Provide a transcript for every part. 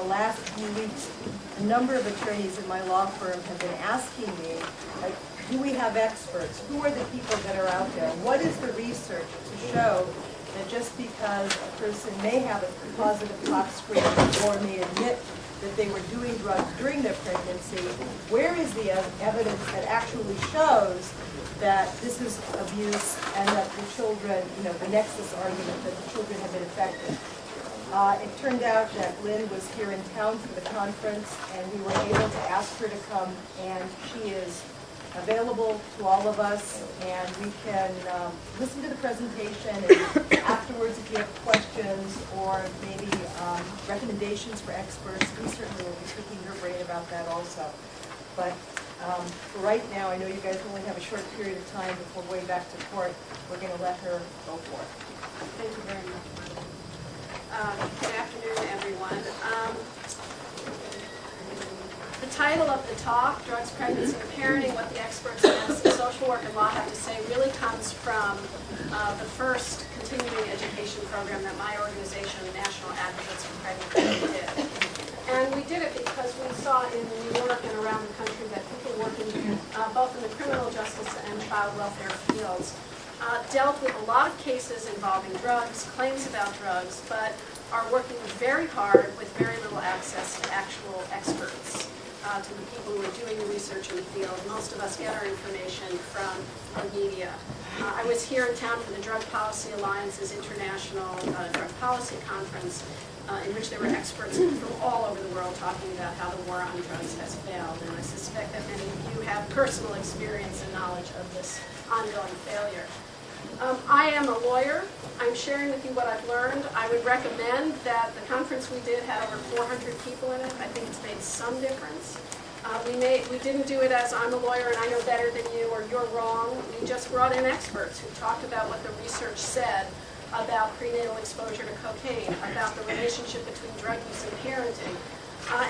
last few weeks, a number of attorneys in my law firm have been asking me, like, do we have experts? Who are the people that are out there? What is the research to show that just because a person may have a positive tox screen or may admit that they were doing drugs during their pregnancy, where is the evidence that actually shows that this is abuse and that the children, the nexus argument that the children have been affected? It turned out that Lynn was here in town for the conference, and we were able to ask her to come, and she is available to all of us, and we can listen to the presentation, and afterwards if you have questions or maybe recommendations for experts, we certainly will be picking her brain about that also. But for right now, I know you guys only have a short period of time before going back to court. We're going to let her go for it. Thank you very much. Good afternoon, everyone. The title of the talk, Drugs, Pregnancy, and Parenting, What the Experts in Medicine, Social Work, and Law have to say, really comes from the first continuing education program that my organization, the National Advocates for Pregnant Women, did. And we did it because we saw in New York and around the country that people working both in the criminal justice and child welfare fields dealt with a lot of cases involving drugs, claims about drugs, but are working very hard with very little access to actual experts, to the people who are doing the research in the field. Most of us get our information from the media. I was here in town for the Drug Policy Alliance's International Drug Policy Conference, in which there were experts from all over the world talking about how the war on drugs has failed. And I suspect that many of you have personal experience and knowledge of this ongoing failure. I am a lawyer. I'm sharing with you what I've learned. I would recommend that the conference we did had over 400 people in it. I think it's made some difference. We didn't do it as I'm a lawyer and I know better than you or you're wrong. We just brought in experts who talked about what the research said about prenatal exposure to cocaine, about the relationship between drug use and parenting.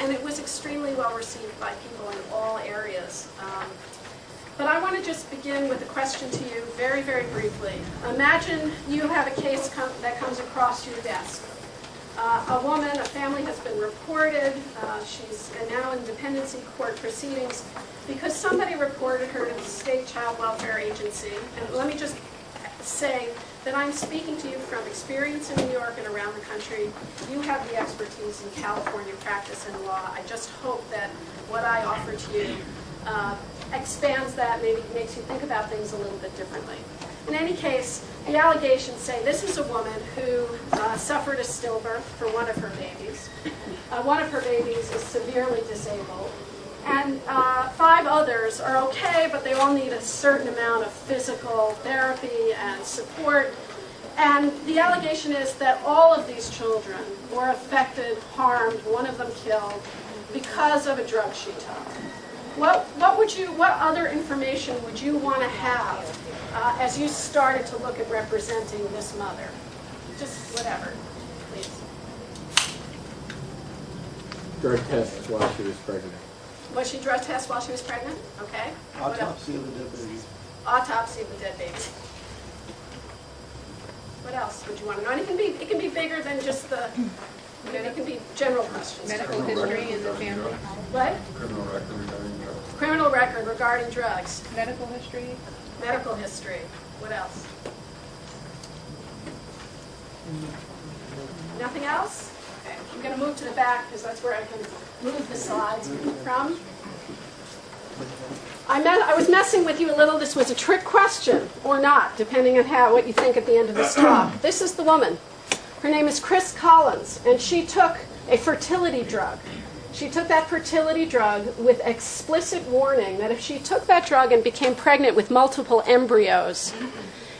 And it was extremely well received by people in all areas. But I want to just begin with a question to you very, very briefly. Imagine you have a case that comes across your desk. A woman, a family has been reported. She's now in dependency court proceedings because somebody reported her to the state child welfare agency. And let me just say that I'm speaking to you from experience in New York and around the country. You have the expertise in California practice and law. I just hope that what I offer to you expands that, maybe makes you think about things a little bit differently. In any case, the allegations say this is a woman who suffered a stillbirth for one of her babies. One of her babies is severely disabled. And 5 others are okay, but they all need a certain amount of physical therapy and support. And the allegation is that all of these children were affected, harmed, one of them killed, because of a drug she took. What other information would you want to have as you started to look at representing this mother? Just whatever, please. Drug tests while she was pregnant. Was she drug tested while she was pregnant? Okay. Autopsy of the dead baby. Autopsy of the dead baby. What else would you want to know? And it can be bigger than just the. It can be general questions. Medical history in the family. What? Criminal record regarding drugs. Criminal record regarding drugs. Medical history. Medical history. What else? Nothing else? Okay. I'm going to move to the back because that's where I can move the slides from. I was messing with you a little. This was a trick question or not, depending on what you think at the end of this talk. This is the woman. Her name is Chris Collins, and she took a fertility drug. She took that fertility drug with explicit warning that if she took that drug and became pregnant with multiple embryos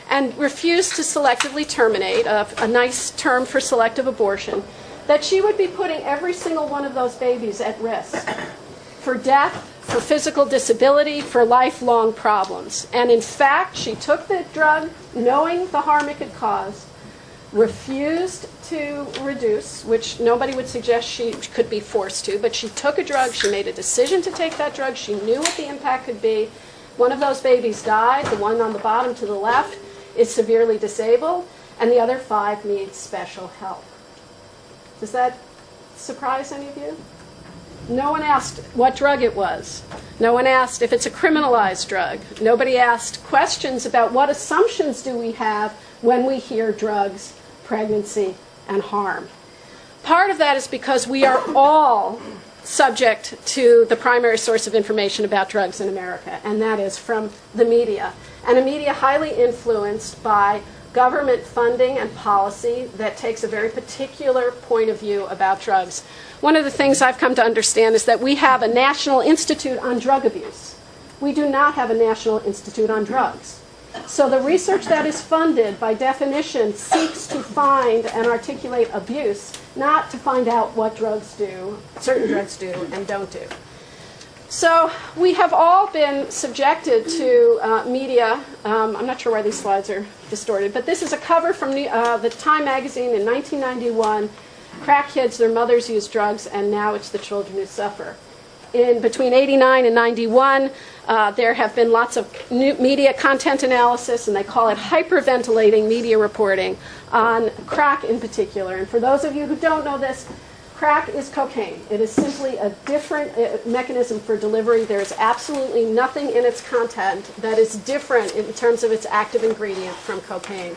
and refused to selectively terminate, a nice term for selective abortion, that she would be putting every single one of those babies at risk for death, for physical disability, for lifelong problems. And in fact, she took the drug knowing the harm it could cause, refused to reduce, which nobody would suggest she could be forced to, but she took a drug, she made a decision to take that drug, she knew what the impact could be. One of those babies died, the one on the bottom to the left is severely disabled, and the other 5 need special help. Does that surprise any of you? No one asked what drug it was. No one asked if it's a criminalized drug. Nobody asked questions about what assumptions do we have when we hear drugs, pregnancy, and harm. Part of that is because we are all subject to the primary source of information about drugs in America, and that is from the media. And a media highly influenced by government funding and policy that takes a very particular point of view about drugs. One of the things I've come to understand is that we have a National Institute on Drug Abuse. We do not have a National Institute on Drugs. So the research that is funded, by definition, seeks to find and articulate abuse, not to find out what drugs do, certain drugs do and don't do. So we have all been subjected to media. I'm not sure why these slides are distorted, but this is a cover from the Time magazine in 1991. Crack kids, their mothers use drugs, and now it's the children who suffer. In between 89 and 91, there have been lots of new media content analysis, and they call it hyperventilating media reporting on crack in particular. And for those of you who don't know this, crack is cocaine. It is simply a different mechanism for delivery. There is absolutely nothing in its content that is different in terms of its active ingredient from cocaine.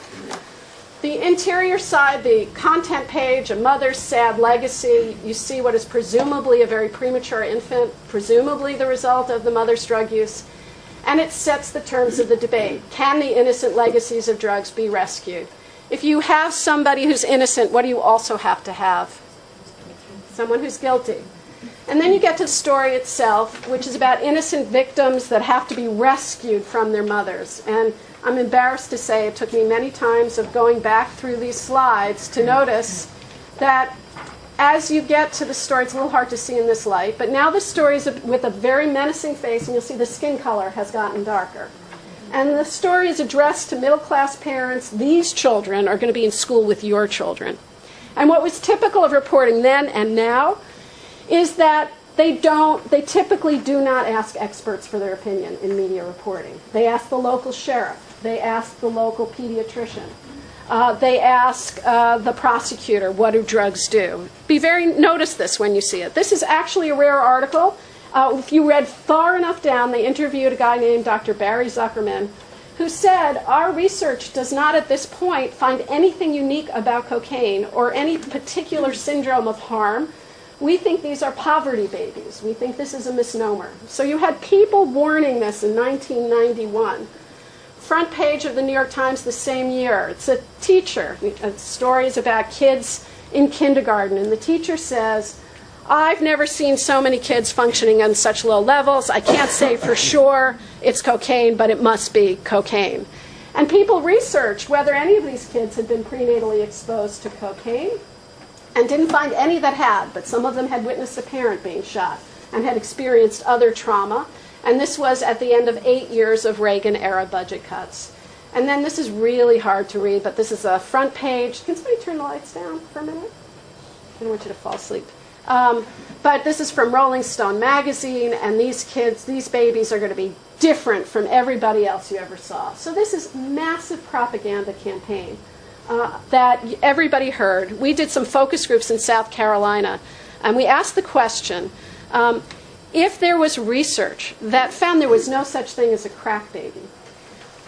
The interior side, the content page, a mother's sad legacy. You see what is presumably a very premature infant, presumably the result of the mother's drug use. And it sets the terms of the debate. Can the innocent legacies of drugs be rescued? If you have somebody who's innocent, what do you also have to have? Someone who's guilty. And then you get to the story itself, which is about innocent victims that have to be rescued from their mothers. And I'm embarrassed to say it took me many times of going back through these slides to notice that as you get to the story, it's a little hard to see in this light, but now the story is with a very menacing face, and you'll see the skin color has gotten darker. And the story is addressed to middle-class parents. These children are going to be in school with your children. And what was typical of reporting then and now is that they typically do not ask experts for their opinion in media reporting. They ask the local sheriff. They ask the local pediatrician. They ask the prosecutor, what do drugs do? Notice this when you see it. This is actually a rare article. If you read far enough down, they interviewed a guy named Dr. Barry Zuckerman, who said, our research does not at this point find anything unique about cocaine or any particular syndrome of harm. We think these are poverty babies. We think this is a misnomer. So you had people warning this in 1991. Front page of the New York Times the same year. It's a teacher. Stories about kids in kindergarten. And the teacher says, I've never seen so many kids functioning on such low levels. I can't say for sure it's cocaine, but it must be cocaine. And people researched whether any of these kids had been prenatally exposed to cocaine and didn't find any that had, but some of them had witnessed a parent being shot and had experienced other trauma. And this was at the end of 8 years of Reagan-era budget cuts. And then this is really hard to read, but this is a front page. Can somebody turn the lights down for a minute? I don't want you to fall asleep. But this is from Rolling Stone magazine, and these kids, these babies are going to be different from everybody else you ever saw. So this is massive propaganda campaign that everybody heard. We did some focus groups in South Carolina, and we asked the question, if there was research that found there was no such thing as a crack baby,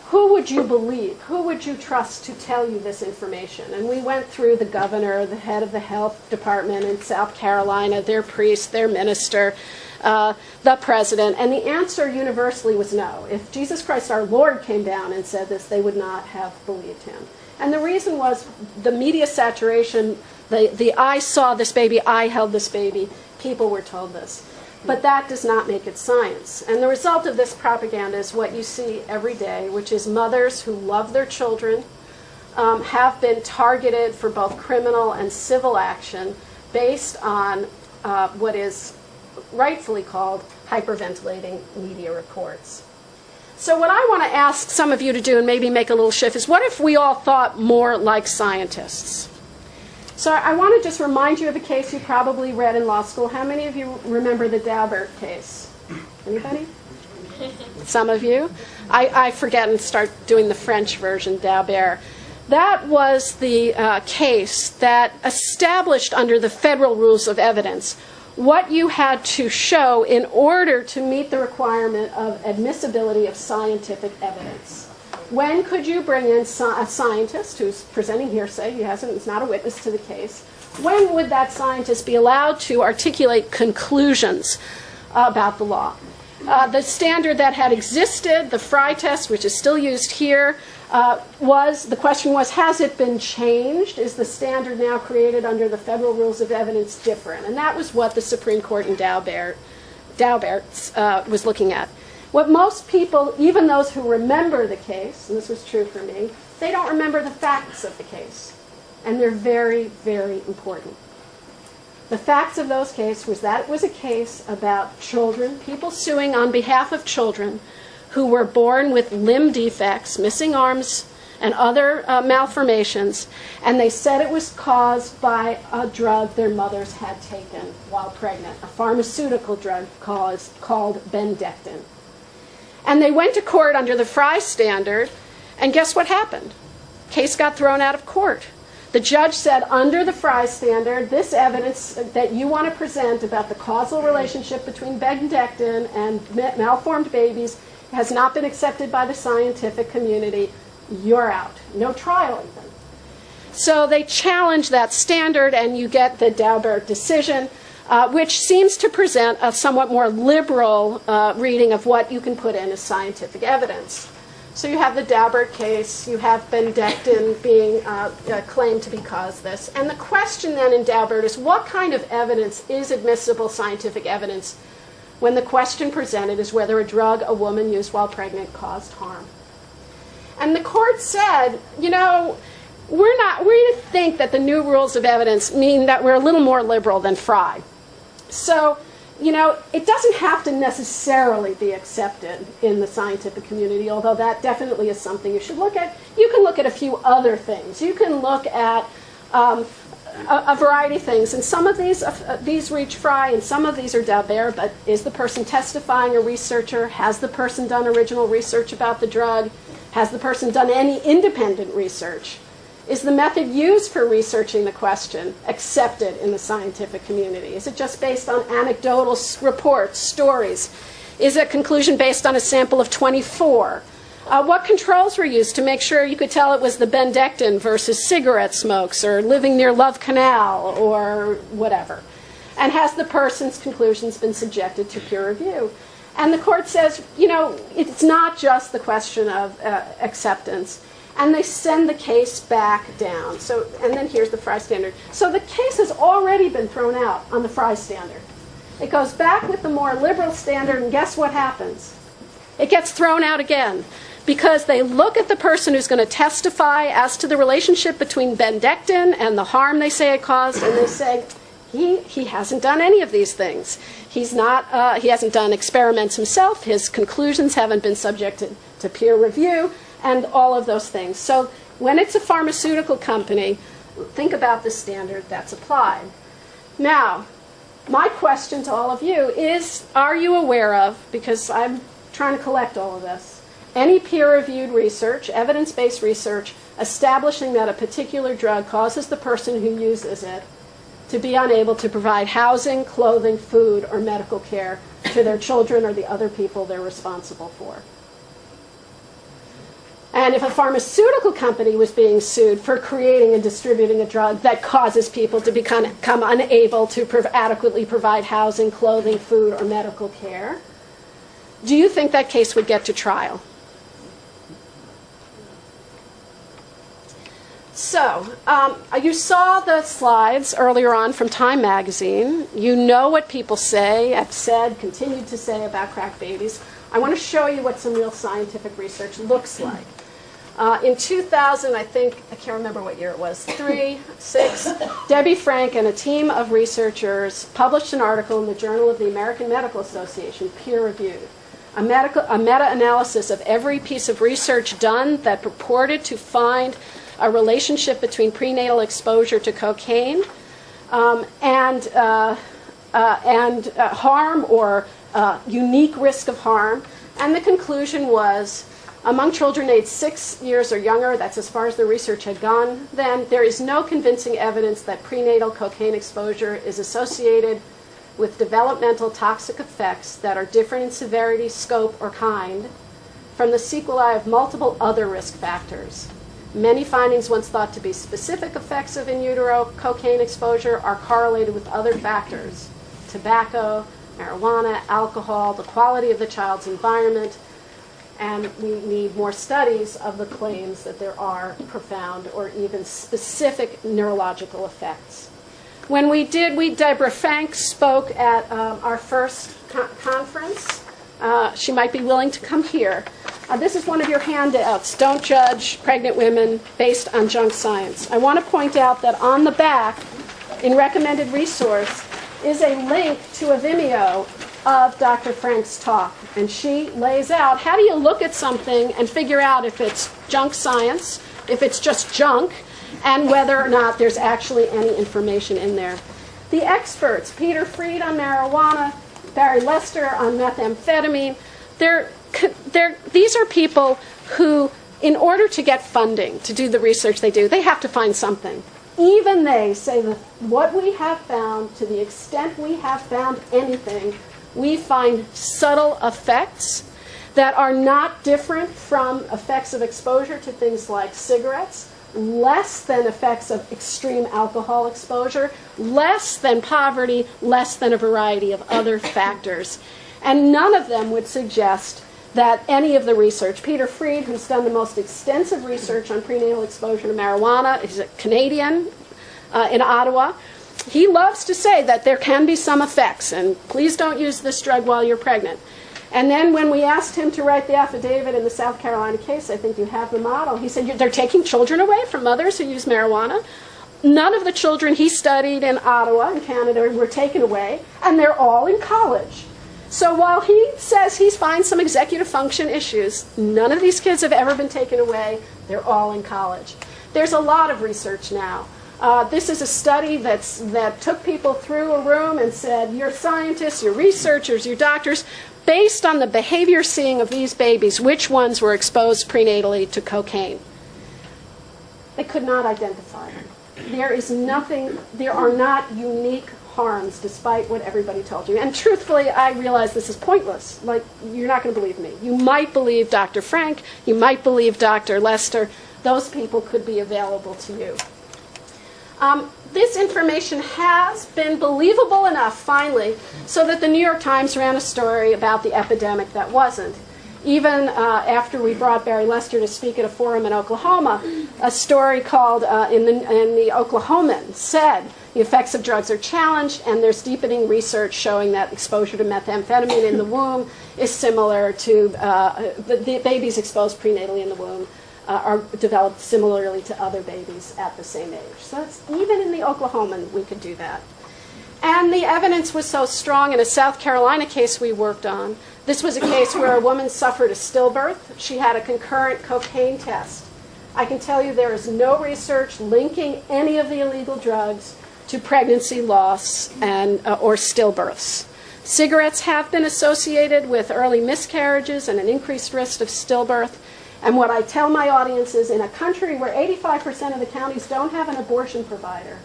who would you believe? Who would you trust to tell you this information? And we went through the governor, the head of the health department in South Carolina, their priest, their minister, the president, and the answer universally was no. If Jesus Christ our Lord came down and said this, they would not have believed him. And the reason was the media saturation, the I saw this baby, I held this baby, people were told this. But that does not make it science. And the result of this propaganda is what you see every day, which is mothers who love their children have been targeted for both criminal and civil action based on what is rightfully called hyperventilating media reports. So what I want to ask some of you to do, and maybe make a little shift, is what if we all thought more like scientists? So I want to just remind you of a case you probably read in law school. How many of you remember the Daubert case? Anybody? Some of you? I forget and start doing the French version, Daubert. that was the case that established under the federal rules of evidence what you had to show in order to meet the requirement of admissibility of scientific evidence. When could you bring in a scientist who's presenting hearsay, he's not a witness to the case, when would that scientist be allowed to articulate conclusions about the law? The standard that had existed, the Frye test, which is still used here, the question was, has it been changed? Is the standard now created under the federal rules of evidence different? And that was what the Supreme Court in Daubert was looking at. What most people, even those who remember the case, and this was true for me, they don't remember the facts of the case. And they're very, very important. The facts of those cases was that it was a case about children, people suing on behalf of children who were born with limb defects, missing arms, and other malformations, and they said it was caused by a drug their mothers had taken while pregnant, a pharmaceutical drug called Bendectin. And they went to court under the Frye standard, and guess what happened? Case got thrown out of court. The judge said, under the Frye standard, this evidence that you want to present about the causal relationship between Bendectin and malformed babies has not been accepted by the scientific community. You're out. No trial even. So they challenged that standard, and you get the Daubert decision, which seems to present a somewhat more liberal reading of what you can put in as scientific evidence. So you have the Daubert case, you have Bendectin being claimed to be caused this. And the question then in Daubert is, what kind of evidence is admissible scientific evidence when the question presented is whether a drug a woman used while pregnant caused harm? And the court said, we think that the new rules of evidence mean that we're a little more liberal than Frye. So, it doesn't have to necessarily be accepted in the scientific community, although that definitely is something you should look at. You can look at a few other things. You can look at a variety of things, and some of these reach Frye, and some of these are Daubert, but is the person testifying a researcher? Has the person done original research about the drug? Has the person done any independent research? Is the method used for researching the question accepted in the scientific community? Is it just based on anecdotal reports, stories? Is it a conclusion based on a sample of 24? What controls were used to make sure you could tell it was the Bendectin versus cigarette smokes or living near Love Canal or whatever? And has the person's conclusions been subjected to peer review? And the court says, it's not just the question of acceptance. And they send the case back down. And then here's the Frye standard. So the case has already been thrown out on the Frye standard. It goes back with the more liberal standard, and guess what happens? It gets thrown out again, because they look at the person who's going to testify as to the relationship between Bendectin and the harm they say it caused, and they say, he hasn't done any of these things. He hasn't done experiments himself. His conclusions haven't been subjected to peer review, and all of those things. So when it's a pharmaceutical company, think about the standard that's applied. Now, my question to all of you is, are you aware of, because I'm trying to collect all of this, any peer-reviewed research, evidence-based research, establishing that a particular drug causes the person who uses it to be unable to provide housing, clothing, food, or medical care to their children or the other people they're responsible for? And if a pharmaceutical company was being sued for creating and distributing a drug that causes people to become unable to adequately provide housing, clothing, food, or medical care, do you think that case would get to trial? So, you saw the slides earlier on from Time magazine. You know what people say, have said, continued to say about crack babies. I want to show you what some real scientific research looks like. In 2000, I can't remember what year it was, 3, 6, Debbie Frank and a team of researchers published an article in the Journal of the American Medical Association, peer-reviewed, a meta-analysis of every piece of research done that purported to find a relationship between prenatal exposure to cocaine and harm or unique risk of harm. And the conclusion was Among children aged 6 years or younger, that's as far as the research had gone then, there is no convincing evidence that prenatal cocaine exposure is associated with developmental toxic effects that are different in severity, scope, or kind from the sequelae of multiple other risk factors. Many findings once thought to be specific effects of in utero cocaine exposure are correlated with other factors: tobacco, marijuana, alcohol, the quality of the child's environment, and we need more studies of the claims that there are profound or even specific neurological effects. When Deborah Frank spoke at our first conference. She might be willing to come here. This is one of your handouts, Don't Judge Pregnant Women Based on Junk Science. I want to point out that on the back, in recommended resource, is a link to a Vimeo of Dr. Frank's talk. And she lays out how do you look at something and figure out if it's junk science, if it's just junk, and whether or not there's actually any information in there. The experts, Peter Fried on marijuana, Barry Lester on methamphetamine, these are people who, in order to get funding to do the research they do, they have to find something. Even they say that what we have found, to the extent we have found anything, we find subtle effects that are not different from effects of exposure to things like cigarettes, less than effects of extreme alcohol exposure, less than poverty, less than a variety of other factors. And none of them would suggest that any of the research, Peter Fried, who's done the most extensive research on prenatal exposure to marijuana, is a Canadian in Ottawa. He loves to say that there can be some effects, and please don't use this drug while you're pregnant. And then when we asked him to write the affidavit in the South Carolina case, I think you have the model, he said they're taking children away from mothers who use marijuana. None of the children he studied in Ottawa, in Canada, were taken away, and they're all in college. So while he says he's found some executive function issues, none of these kids have ever been taken away. They're all in college. There's a lot of research now. This is a study that took people through a room and said, you're scientists, you're researchers, you're doctors. Based on the behavior seeing of these babies, which ones were exposed prenatally to cocaine? They could not identify them. There are not unique harms, despite what everybody told you. And truthfully, I realize this is pointless. Like, you're not going to believe me. You might believe Dr. Frank, you might believe Dr. Lester. Those people could be available to you. This information has been believable enough, finally, so that the New York Times ran a story about the epidemic that wasn't. Even after we brought Barry Lester to speak at a forum in Oklahoma, a story called in the Oklahoman said the effects of drugs are challenged, and there's deepening research showing that exposure to methamphetamine in the womb is similar to the babies exposed prenatally in the womb are developed similarly to other babies at the same age. So that's, even in the Oklahoman, we could do that. And the evidence was so strong in a South Carolina case we worked on. This was a case where a woman suffered a stillbirth. She had a concurrent cocaine test. I can tell you there is no research linking any of the illegal drugs to pregnancy loss and or stillbirths. Cigarettes have been associated with early miscarriages and an increased risk of stillbirth. And what I tell my audience is, in a country where 85% of the counties don't have an abortion provider,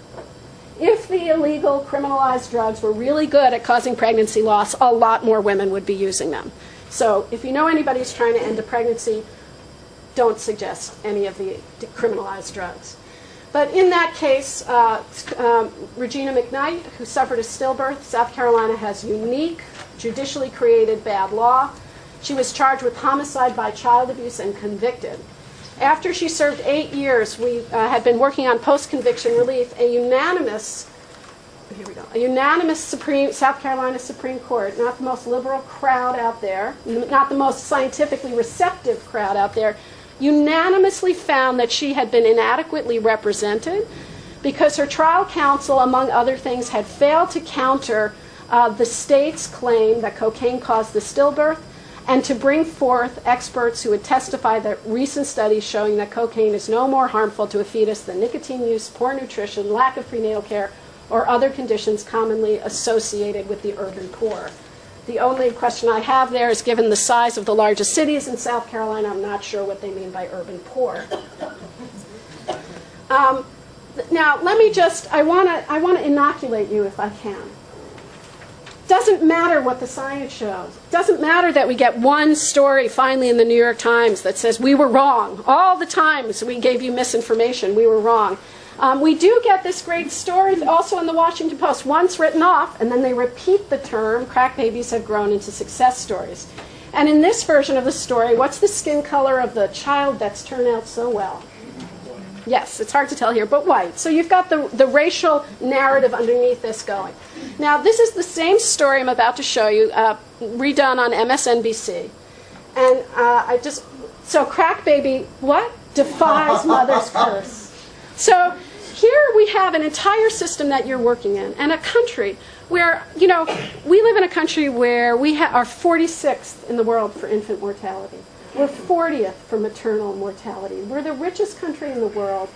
if the illegal criminalized drugs were really good at causing pregnancy loss, a lot more women would be using them. So if you know anybody who's trying to end a pregnancy, don't suggest any of the criminalized drugs. But in that case, Regina McKnight, who suffered a stillbirth, South Carolina has unique, judicially created bad law. She was charged with homicide by child abuse and convicted. After she served 8 years, we had been working on post-conviction relief. A unanimous South Carolina Supreme Court, not the most liberal crowd out there, not the most scientifically receptive crowd out there, unanimously found that she had been inadequately represented because her trial counsel, among other things, had failed to counter the state's claim that cocaine caused the stillbirth, and to bring forth experts who would testify that recent studies showing that cocaine is no more harmful to a fetus than nicotine use, poor nutrition, lack of prenatal care, or other conditions commonly associated with the urban poor. The only question I have there is, given the size of the largest cities in South Carolina, I'm not sure what they mean by urban poor. Now, let me just, I want to inoculate you if I can. Doesn't matter what the science shows. Doesn't matter that we get one story finally in the New York Times that says we were wrong. All the times we gave you misinformation, we were wrong. We do get this great story also in the Washington Post, once written off, and then they repeat the term, crack babies have grown into success stories. And in this version of the story, what's the skin color of the child that's turned out so well? Yes, it's hard to tell here, but white. So you've got the racial narrative underneath this going. Now, this is the same story I'm about to show you, redone on MSNBC. And so crack baby, what? Defies mother's curse. So here we have an entire system that you're working in, and a country where, you know, we live in a country where we are 46th in the world for infant mortality. We're 40th for maternal mortality. We're the richest country in the world,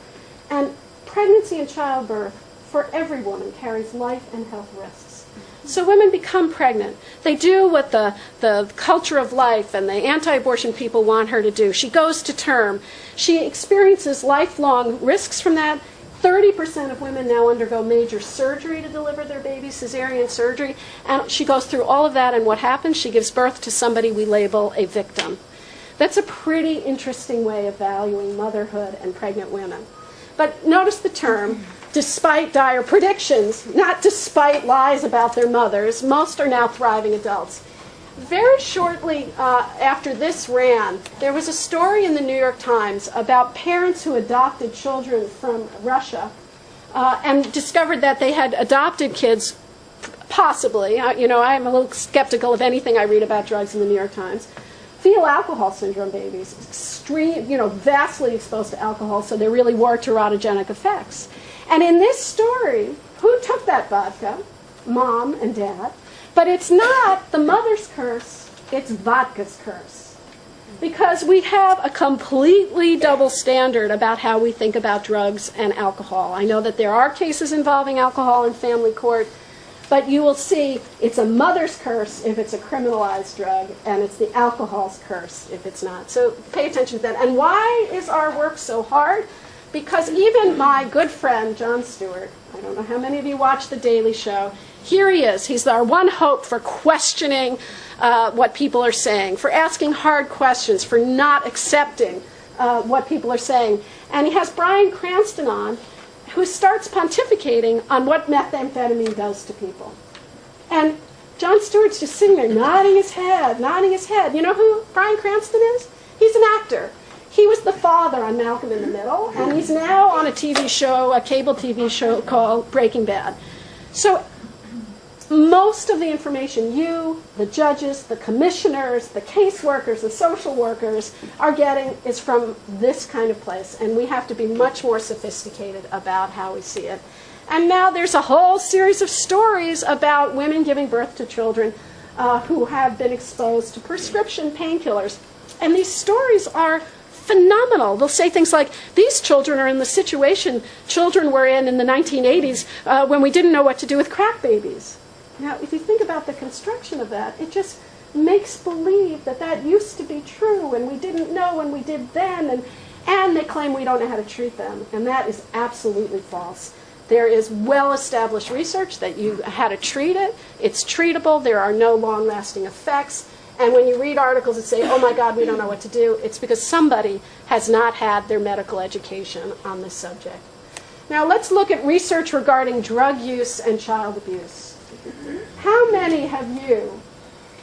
and pregnancy and childbirth for every woman carries life and health risks. So women become pregnant. They do what the culture of life and the anti-abortion people want her to do. She goes to term. She experiences lifelong risks from that. 30% of women now undergo major surgery to deliver their babies, cesarean surgery. And she goes through all of that, and what happens? She gives birth to somebody we label a victim. That's a pretty interesting way of valuing motherhood and pregnant women. But notice the term, despite dire predictions, not despite lies about their mothers, most are now thriving adults. Very shortly after this ran, there was a story in the New York Times about parents who adopted children from Russia and discovered that they had adopted kids, possibly, you know, I'm a little skeptical of anything I read about drugs in the New York Times, fetal alcohol syndrome babies, extreme, you know, vastly exposed to alcohol, so there really were teratogenic effects. And in this story, who took that vodka? Mom and dad. But it's not the mother's curse, it's vodka's curse. Because we have a completely double standard about how we think about drugs and alcohol. I know that there are cases involving alcohol in family court, but you will see it's a mother's curse if it's a criminalized drug, and it's the alcohol's curse if it's not. So pay attention to that. And why is our work so hard? Because even my good friend, Jon Stewart, I don't know how many of you watch The Daily Show, here he is. He's our one hope for questioning what people are saying, for asking hard questions, for not accepting what people are saying. And he has Bryan Cranston on, who starts pontificating on what methamphetamine does to people. And Jon Stewart's just sitting there nodding his head, nodding his head. You know who Bryan Cranston is? He's an actor. He was the father on Malcolm in the Middle, and he's now on a TV show, a cable TV show called Breaking Bad. So most of the information you, the judges, the commissioners, the caseworkers, the social workers are getting is from this kind of place, and we have to be much more sophisticated about how we see it. And now there's a whole series of stories about women giving birth to children who have been exposed to prescription painkillers. And these stories are phenomenal. They'll say things like, these children are in the situation children were in the 1980s when we didn't know what to do with crack babies. Now, if you think about the construction of that, it just makes believe that that used to be true, and we didn't know and we did then, and they claim we don't know how to treat them, and that is absolutely false. There is well-established research that how to treat it. It's treatable. There are no long-lasting effects. And when you read articles that say, oh my God, we don't know what to do, it's because somebody has not had their medical education on this subject. Now let's look at research regarding drug use and child abuse. How many of you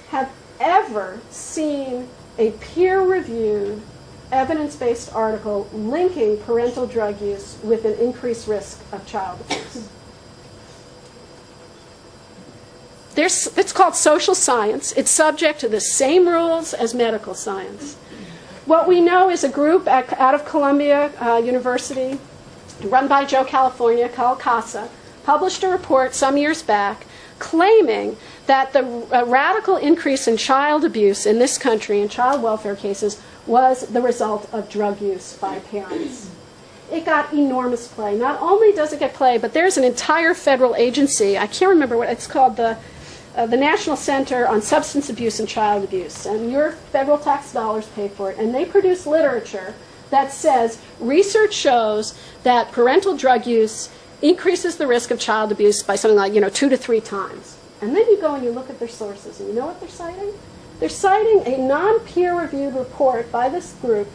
have ever seen a peer-reviewed, evidence-based article linking parental drug use with an increased risk of child abuse? It's called social science. It's subject to the same rules as medical science. What we know is a group out of Columbia University, run by Joe California, called CASA, published a report some years back claiming that the radical increase in child abuse in this country, in child welfare cases, was the result of drug use by parents. It got enormous play. Not only does it get play, but there's an entire federal agency, I can't remember what it's called, the the National Center on Substance Abuse and Child Abuse, and your federal tax dollars pay for it, and they produce literature that says research shows that parental drug use increases the risk of child abuse by something like 2 to 3 times. And then you go and you look at their sources, and you know what they're citing? They're citing a non-peer-reviewed report by this group.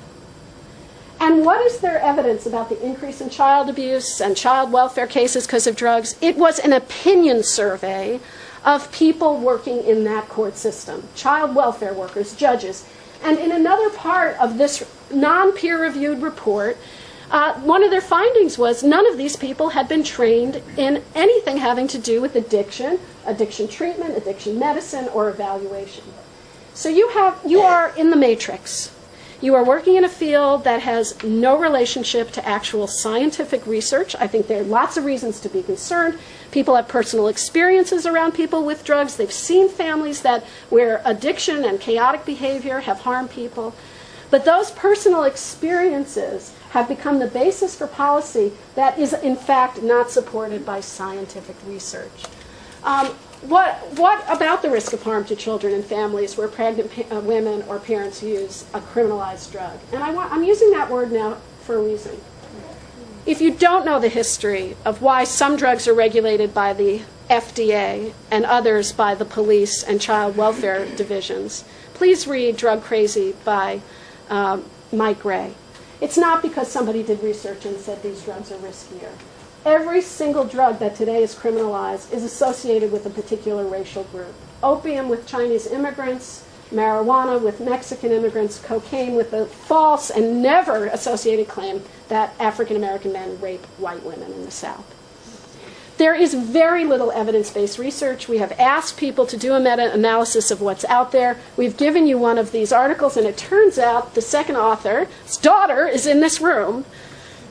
And what is their evidence about the increase in child abuse and child welfare cases because of drugs? It was an opinion survey of people working in that court system, child welfare workers, judges. And in another part of this non-peer-reviewed report, one of their findings was none of these people had been trained in anything having to do with addiction, addiction treatment, addiction medicine, or evaluation. So you are in the matrix. You are working in a field that has no relationship to actual scientific research. I think there are lots of reasons to be concerned. People have personal experiences around people with drugs. They've seen families where addiction and chaotic behavior have harmed people. But those personal experiences have become the basis for policy that is, in fact, not supported by scientific research. What about the risk of harm to children and families where pregnant women or parents use a criminalized drug? And I'm using that word now for a reason. If you don't know the history of why some drugs are regulated by the FDA and others by the police and child welfare divisions, please read Drug Crazy by Mike Gray. It's not because somebody did research and said these drugs are riskier. Every single drug that today is criminalized is associated with a particular racial group. Opium with Chinese immigrants, marijuana with Mexican immigrants, cocaine with the false and never associated claim that African American men rape white women in the South. There is very little evidence-based research. We have asked people to do a meta-analysis of what's out there. We've given you one of these articles, and it turns out the second author's daughter is in this room.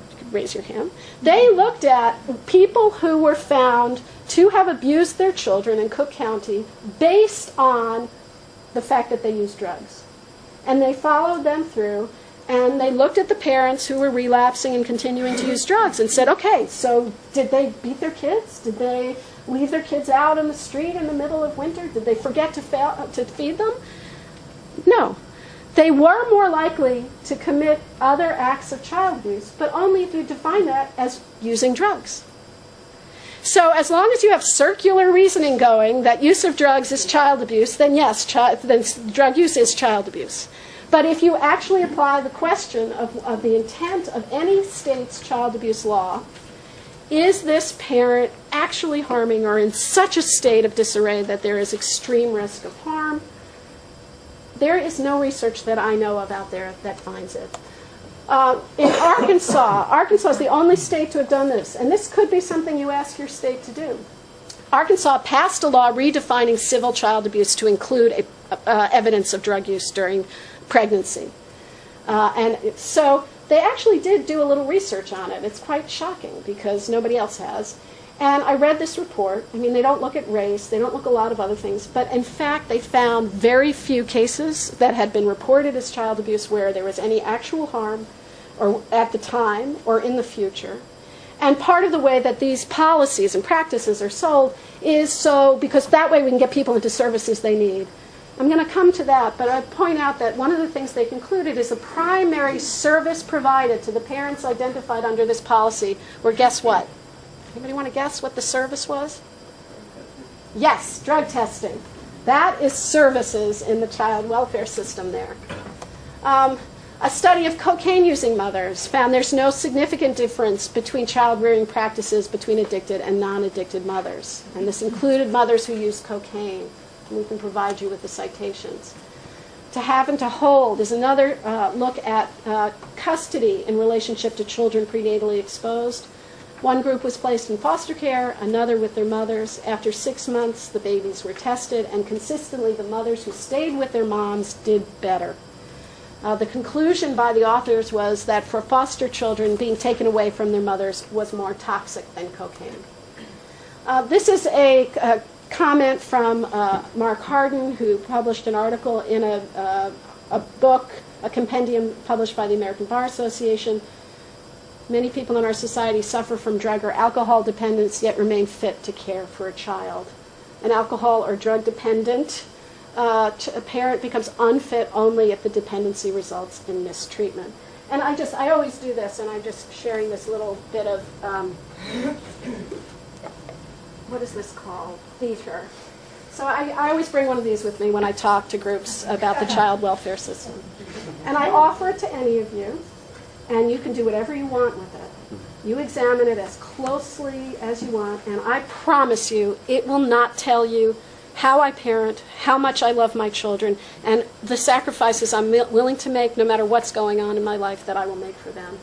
You could raise your hand. They looked at people who were found to have abused their children in Cook County based on the fact that they used drugs. And they followed them through, and they looked at the parents who were relapsing and continuing to use drugs and said, okay, so did they beat their kids? Did they leave their kids out in the street in the middle of winter? Did they forget to feed them? No. They were more likely to commit other acts of child abuse, but only if you define that as using drugs. So as long as you have circular reasoning going that use of drugs is child abuse, then yes, then drug use is child abuse. But if you actually apply the question of the intent of any state's child abuse law, is this parent actually harming or in such a state of disarray that there is extreme risk of harm? There is no research that I know of out there that finds it. In Arkansas is the only state to have done this, and this could be something you ask your state to do. Arkansas passed a law redefining civil child abuse to include evidence of drug use during pregnancy. And so they actually did do a little research on it. It's quite shocking because nobody else has. And I read this report. I mean, they don't look at race. They don't look at a lot of other things. But in fact, they found very few cases that had been reported as child abuse where there was any actual harm or at the time or in the future. And part of the way that these policies and practices are sold is so because that way we can get people into services they need. I'm going to come to that, but I point out that one of the things they concluded is the primary service provided to the parents identified under this policy were, guess what? Anybody want to guess what the service was? Yes, drug testing. That is services in the child welfare system there. A study of cocaine-using mothers found there's no significant difference between child-rearing practices between addicted and non-addicted mothers. And this included mothers who used cocaine. And we can provide you with the citations. To have and to hold is another look at custody in relationship to children prenatally exposed. One group was placed in foster care, another with their mothers. After 6 months, the babies were tested, and consistently the mothers who stayed with their moms did better. The conclusion by the authors was that for foster children, being taken away from their mothers was more toxic than cocaine. This is a comment from Mark Harden, who published an article in a book, a compendium published by the American Bar Association. Many people in our society suffer from drug or alcohol dependence, yet remain fit to care for a child. an alcohol or drug dependent. A parent becomes unfit only if the dependency results in mistreatment. And I always do this, and I'm just sharing this little bit of, what is this called? Theater. So I always bring one of these with me when I talk to groups about the child welfare system. And I offer it to any of you, and you can do whatever you want with it. You examine it as closely as you want, and I promise you it will not tell you how I parent, how much I love my children, and the sacrifices I'm willing to make no matter what's going on in my life that I will make for them.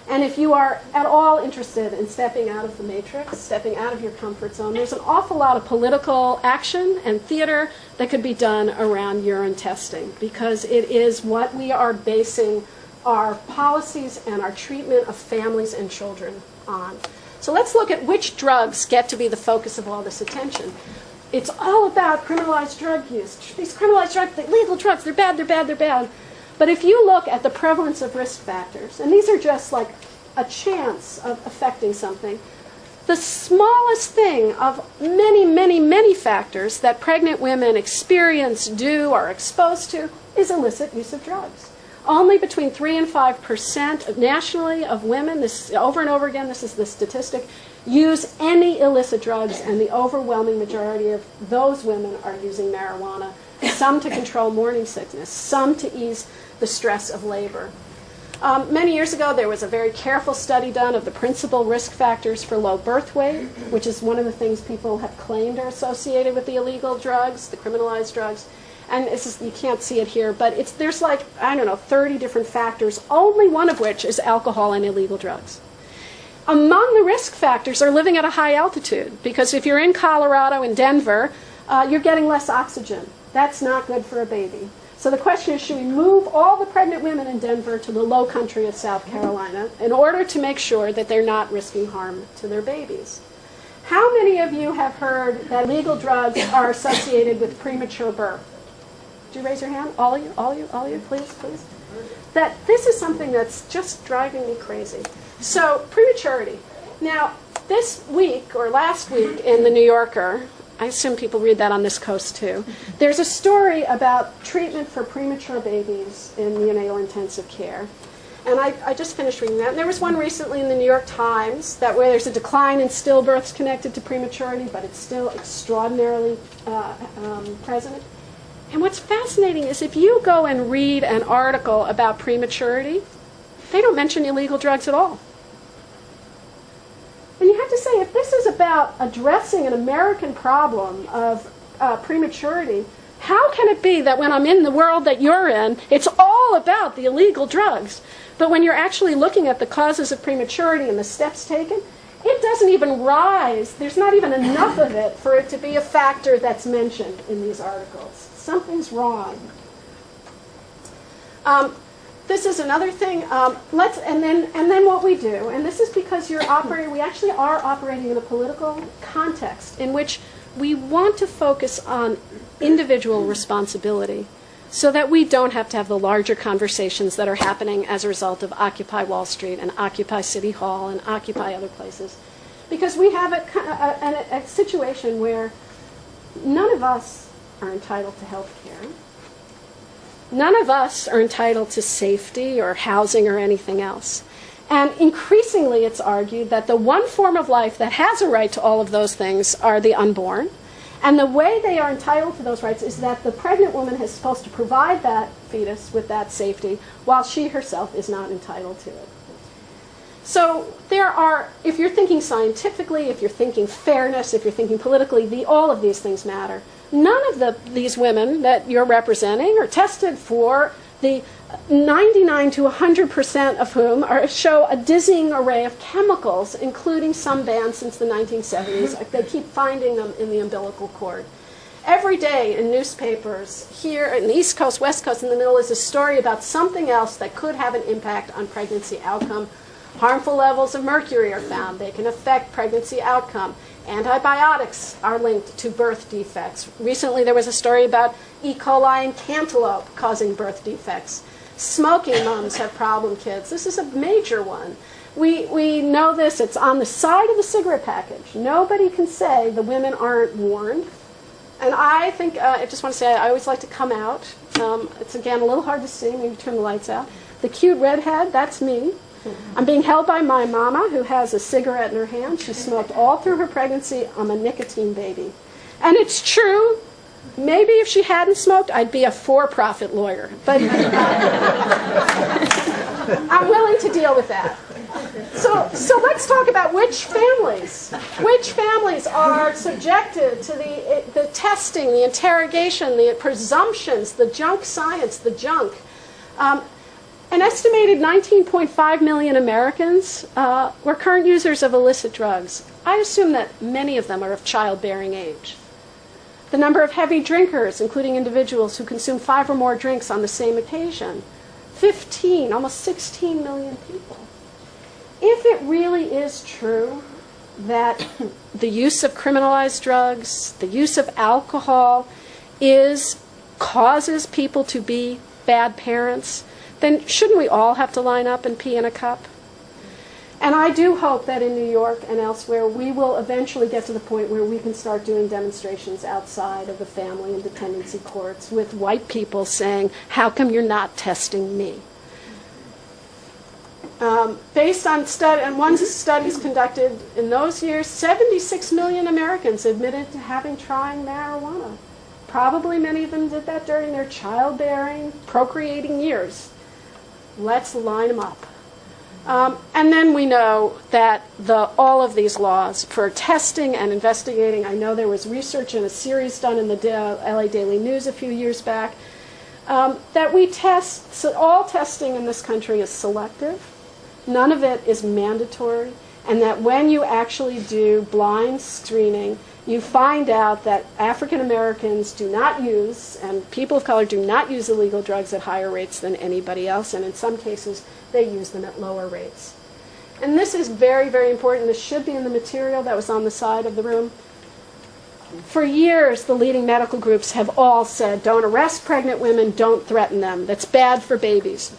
And if you are at all interested in stepping out of the matrix, stepping out of your comfort zone, there's an awful lot of political action and theater that could be done around urine testing, because it is what we are basing our policies and our treatment of families and children on. So let's look at which drugs get to be the focus of all this attention. It's all about criminalized drug use. These criminalized drugs, the legal drugs, they're bad, they're bad, they're bad. But if you look at the prevalence of risk factors, and these are just like a chance of affecting something, the smallest thing of many, many, many factors that pregnant women experience, do, or are exposed to is illicit use of drugs. Only between 3 and 5% nationally of women, this over and over again, this is the statistic, use any illicit drugs, and the overwhelming majority of those women are using marijuana, some to control morning sickness, some to ease the stress of labor. Many years ago, there was a very careful study done of the principal risk factors for low birth weight, which is one of the things people have claimed are associated with the illegal drugs, the criminalized drugs. And you can't see it here, but there's like, 30 different factors, only one of which is alcohol and illegal drugs. Among the risk factors are living at a high altitude, because if you're in Colorado, in Denver, you're getting less oxygen. That's not good for a baby. So the question is, should we move all the pregnant women in Denver to the low country of South Carolina in order to make sure that they're not risking harm to their babies? How many of you have heard that illegal drugs are associated with premature birth? Did you raise your hand? All of you, please. That this is something that's just driving me crazy. So, prematurity. Now, this week, or last week, in the New Yorker, I assume people read that on this coast too, there's a story about treatment for premature babies in neonatal intensive care. And I just finished reading that. And there was one recently in the New York Times where there's a decline in stillbirths connected to prematurity, but it's still extraordinarily present. And what's fascinating is if you go and read an article about prematurity, they don't mention illegal drugs at all. And you have to say, if this is about addressing an American problem of prematurity, how can it be that when I'm in the world that you're in, it's all about the illegal drugs? But when you're actually looking at the causes of prematurity and the steps taken, it doesn't even rise. There's not even enough of it for it to be a factor that's mentioned in these articles. Something's wrong. This is another thing. And then what we do, and this is because we actually are operating in a political context in which we want to focus on individual responsibility so that we don't have to have the larger conversations that are happening as a result of Occupy Wall Street and Occupy City Hall and Occupy other places. Because we have a situation where none of us are entitled to health care. None of us are entitled to safety or housing or anything else. And increasingly it's argued that the one form of life that has a right to all of those things are the unborn. And the way they are entitled to those rights is that the pregnant woman is supposed to provide that fetus with that safety while she herself is not entitled to it. So if you're thinking scientifically, if you're thinking fairness, if you're thinking politically, all of these things matter. None of these women that you're representing are tested for the 99 to 100% of whom show a dizzying array of chemicals, including some banned since the 1970s. They keep finding them in the umbilical cord. Every day in newspapers here in the East Coast, West Coast, in the middle is a story about something else that could have an impact on pregnancy outcome. Harmful levels of mercury are found. They can affect pregnancy outcome. Antibiotics are linked to birth defects. Recently there was a story about E. coli in cantaloupe causing birth defects. Smoking moms have problem kids. This is a major one. We know this. It's on the side of the cigarette package. Nobody can say the women aren't warned. And I think, I just want to say, I always like to come out. It's, again, a little hard to see. Maybe turn the lights out. The cute redhead, that's me. I'm being held by my mama, who has a cigarette in her hand. She smoked all through her pregnancy. I'm a nicotine baby. And it's true. Maybe if she hadn't smoked, I'd be a for-profit lawyer. But I'm willing to deal with that. So let's talk about which families are subjected to the testing, the interrogation, the presumptions, the junk science, the junk. An estimated 19.5 million Americans were current users of illicit drugs. I assume that many of them are of childbearing age. The number of heavy drinkers, including individuals who consume 5 or more drinks on the same occasion, 15, almost 16 million people. If it really is true that the use of criminalized drugs, the use of alcohol causes people to be bad parents, then shouldn't we all have to line up and pee in a cup? And I do hope that in New York and elsewhere we will eventually get to the point where we can start doing demonstrations outside of the family and dependency courts with white people saying, how come you're not testing me? Based on studies conducted in those years, 76 million Americans admitted to having tried marijuana. Probably many of them did that during their childbearing, procreating years. Let's line them up. And then we know that all of these laws for testing and investigating, I know there was research in a series done in the LA Daily News a few years back, that we test, so all testing in this country is selective. None of it is mandatory, and that when you actually do blind screening, you find out that African Americans do not use, and people of color do not use illegal drugs at higher rates than anybody else, and in some cases, they use them at lower rates. And this is very, very important. This should be in the material that was on the side of the room. For years, the leading medical groups have all said, don't arrest pregnant women, don't threaten them. That's bad for babies.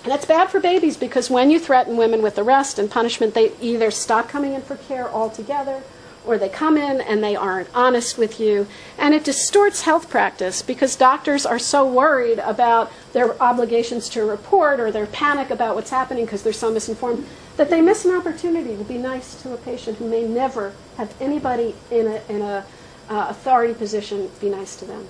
And that's bad for babies because when you threaten women with arrest and punishment, they either stop coming in for care altogether, or they come in and they aren't honest with you. And it distorts health practice because doctors are so worried about their obligations to report or their panic about what's happening because they're so misinformed that they miss an opportunity to be nice to a patient who may never have anybody in a authority position be nice to them.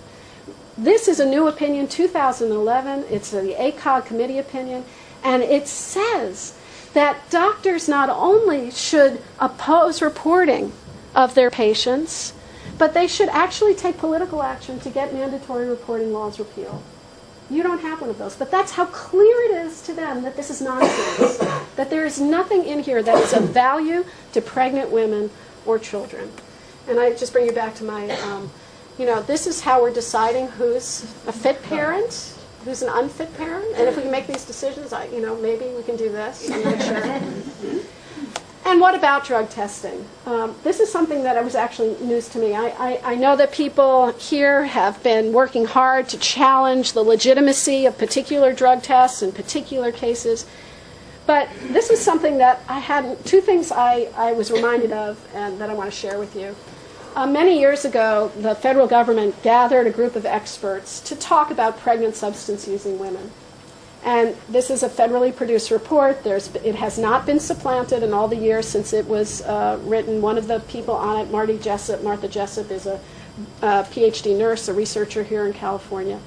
This is a new opinion, 2011. It's the ACOG committee opinion, and it says that doctors not only should oppose reporting of their patients, but they should actually take political action to get mandatory reporting laws repealed. You don't have one of those, but that's how clear it is to them that this is nonsense, that there is nothing in here that is of value to pregnant women or children. And I just bring you back to my, this is how we're deciding who's a fit parent, who's an unfit parent, and if we can make these decisions, maybe we can do this, I'm not sure. And what about drug testing? This is something that was actually news to me. I know that people here have been working hard to challenge the legitimacy of particular drug tests in particular cases. But this is something that two things I was reminded of and that I want to share with you. Many years ago, the federal government gathered a group of experts to talk about pregnant substance-using women. And this is a federally produced report. It has not been supplanted in all the years since it was written. One of the people on it, Martha Jessup, is a PhD nurse, a researcher here in California.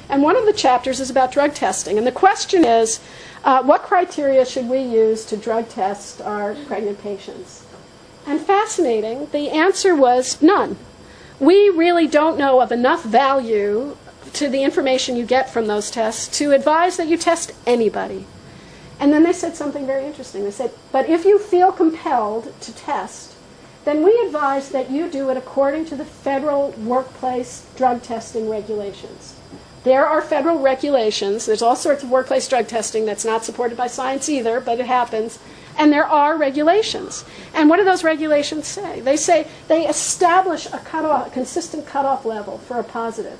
And one of the chapters is about drug testing. And the question is, what criteria should we use to drug test our pregnant patients? And fascinating, the answer was none. We really don't know of enough value to the information you get from those tests to advise that you test anybody. And then they said something very interesting. They said, but if you feel compelled to test, then we advise that you do it according to the federal workplace drug testing regulations. There are federal regulations. There's all sorts of workplace drug testing that's not supported by science either, but it happens. And there are regulations. And what do those regulations say? They say they establish a consistent cutoff level for a positive.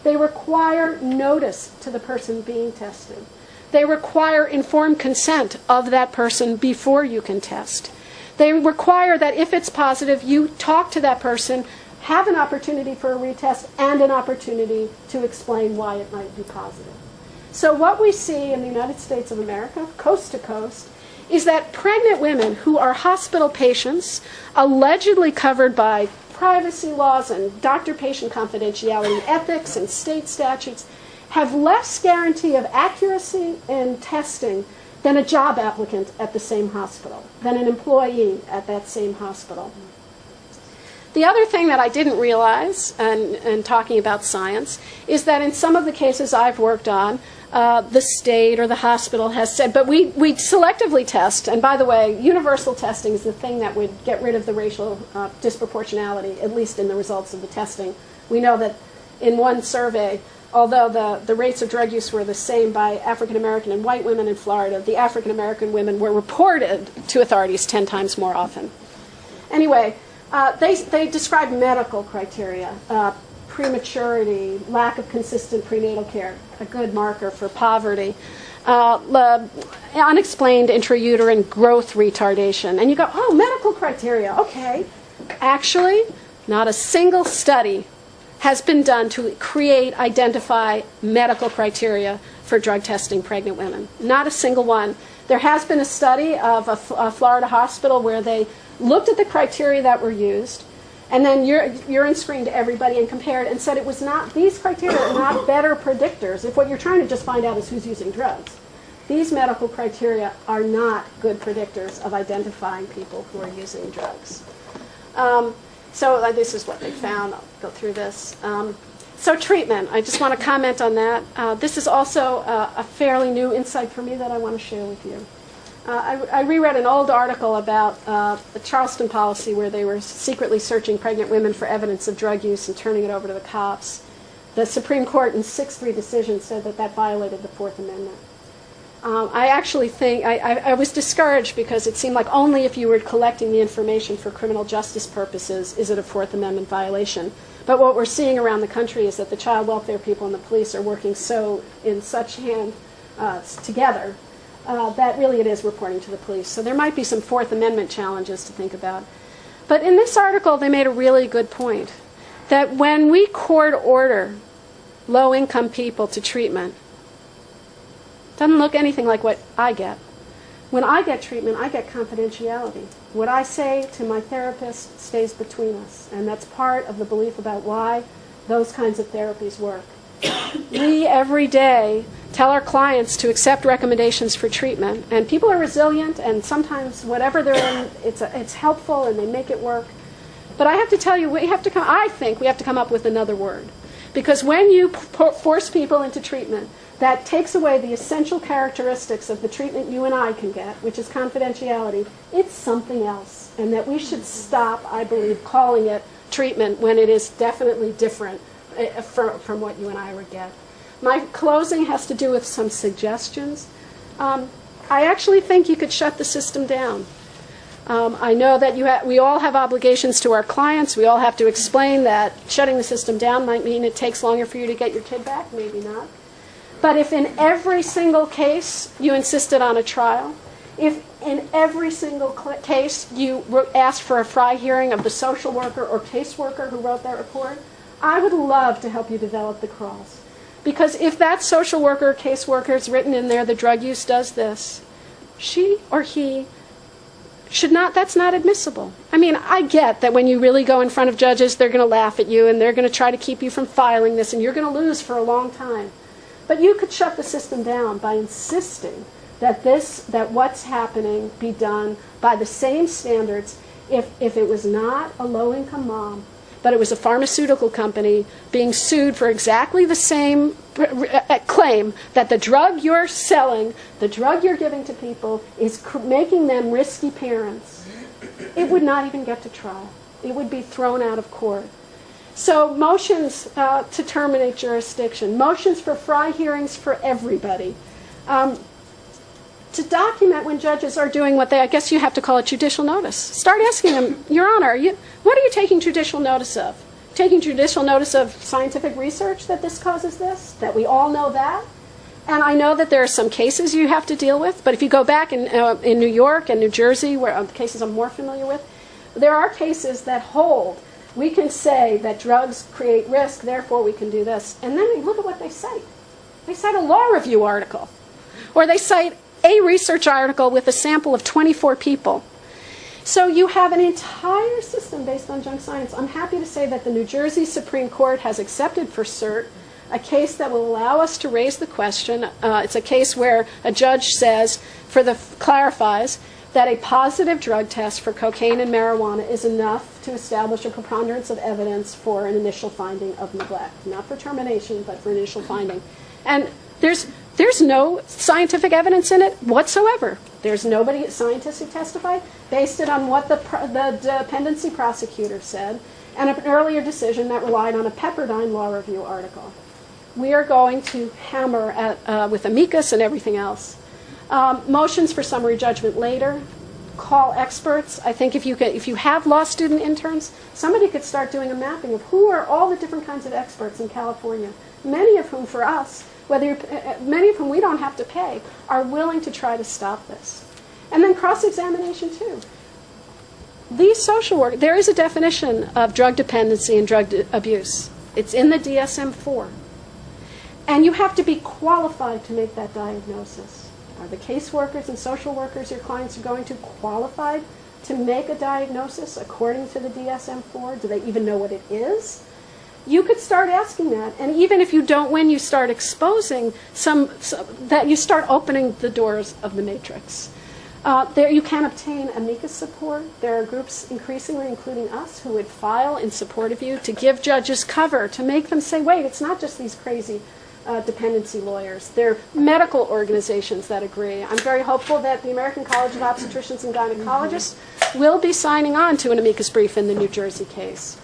They require notice to the person being tested. They require informed consent of that person before you can test. They require that if it's positive, you talk to that person, have an opportunity for a retest and an opportunity to explain why it might be positive. So what we see in the United States of America, coast to coast, is that pregnant women who are hospital patients, allegedly covered by privacy laws and doctor-patient confidentiality ethics and state statutes, have less guarantee of accuracy in testing than a job applicant at the same hospital, than an employee at that same hospital. The other thing that I didn't realize, and talking about science, is that in some of the cases I've worked on, the state or the hospital has said, but we selectively test, and by the way, universal testing is the thing that would get rid of the racial disproportionality, at least in the results of the testing. We know that in one survey, although the rates of drug use were the same by African American and white women in Florida, the African American women were reported to authorities 10 times more often. Anyway, they describe medical criteria, prematurity, lack of consistent prenatal care, a good marker for poverty, unexplained intrauterine growth retardation. And you go, oh, medical criteria, okay. Actually, not a single study has been done to identify medical criteria for drug testing pregnant women. Not a single one. There has been a study of a Florida hospital where they looked at the criteria that were used, and then urine screened everybody and compared and said it was not, these criteria are not better predictors if what you're trying to just find out is who's using drugs. These medical criteria are not good predictors of identifying people who are using drugs. So this is what they found. I'll go through this. So treatment, I just want to comment on that. This is also a fairly new insight for me that I want to share with you. I reread an old article about the Charleston policy where they were secretly searching pregnant women for evidence of drug use and turning it over to the cops. The Supreme Court in 6-3 decision said that that violated the Fourth Amendment. I actually think, I was discouraged because it seemed like only if you were collecting the information for criminal justice purposes is it a Fourth Amendment violation. But what we're seeing around the country is that the child welfare people and the police are working in such hand together that really it is reporting to the police. So there might be some Fourth Amendment challenges to think about. But in this article, they made a really good point, that when we court order low-income people to treatment, it doesn't look anything like what I get. When I get treatment, I get confidentiality. What I say to my therapist stays between us, and that's part of the belief about why those kinds of therapies work. We, every day, tell our clients to accept recommendations for treatment, and people are resilient, and sometimes whatever they're in, it's helpful, and they make it work. But I have to tell you, I think we have to come up with another word. Because when you force people into treatment, that takes away the essential characteristics of the treatment you and I can get, which is confidentiality. It's something else, and that we should stop, I believe, calling it treatment when it is definitely different from what you and I would get. My closing has to do with some suggestions. I actually think you could shut the system down. I know that we all have obligations to our clients. We all have to explain that shutting the system down might mean it takes longer for you to get your kid back, maybe not. But if in every single case you insisted on a trial, if in every single case you asked for a FRI hearing of the social worker or caseworker who wrote that report, I would love to help you develop the crawls. Because if that social worker or caseworker is written in there, the drug use does this, she or he should not, that's not admissible. I mean, I get that when you really go in front of judges, they're going to laugh at you and they're going to try to keep you from filing this and you're going to lose for a long time. But you could shut the system down by insisting that what's happening be done by the same standards if it was not a low-income mom, but it was a pharmaceutical company being sued for exactly the same claim that the drug you're selling, the drug you're giving to people, is making them risky parents. It would not even get to trial. It would be thrown out of court. So motions to terminate jurisdiction, motions for FRI hearings for everybody. To document when judges are doing what I guess you have to call it judicial notice. Start asking them, Your Honor, what are you taking judicial notice of? Taking judicial notice of scientific research that this causes this? That we all know that? And I know that there are some cases you have to deal with, but if you go back in New York and New Jersey, where the cases I'm more familiar with, there are cases that hold We can say that drugs create risk, therefore we can do this. And then look at what they cite. They cite a law review article, or they cite a research article with a sample of 24 people. So you have an entire system based on junk science. I'm happy to say that the New Jersey Supreme Court has accepted for cert a case that will allow us to raise the question. It's a case where a judge says, clarifies that a positive drug test for cocaine and marijuana is enough to establish a preponderance of evidence for an initial finding of neglect. Not for termination, but for initial finding. And there's no scientific evidence in it whatsoever. There's nobody, scientists who testified, based it on what the dependency prosecutor said, and an earlier decision that relied on a Pepperdine Law Review article. We are going to hammer at, with amicus and everything else. Motions for summary judgment later. Call experts. I think if you have law student interns, somebody could start doing a mapping of who are all the different kinds of experts in California, many of whom for us, many of whom we don't have to pay, are willing to try to stop this. And then cross-examination too. These social work, there is a definition of drug dependency and drug abuse. It's in the DSM-4. And you have to be qualified to make that diagnosis. Are the caseworkers and social workers your clients are going to qualified to make a diagnosis according to the DSM-4? Do they even know what it is? You could start asking that, and even if you don't win, you start exposing that you start opening the doors of the matrix. There you can obtain amicus support. There are groups increasingly, including us, who would file in support of you to give judges cover, to make them say, wait, it's not just these crazy dependency lawyers. There are medical organizations that agree. I'm very hopeful that the American College of Obstetricians and Gynecologists will be signing on to an amicus brief in the New Jersey case.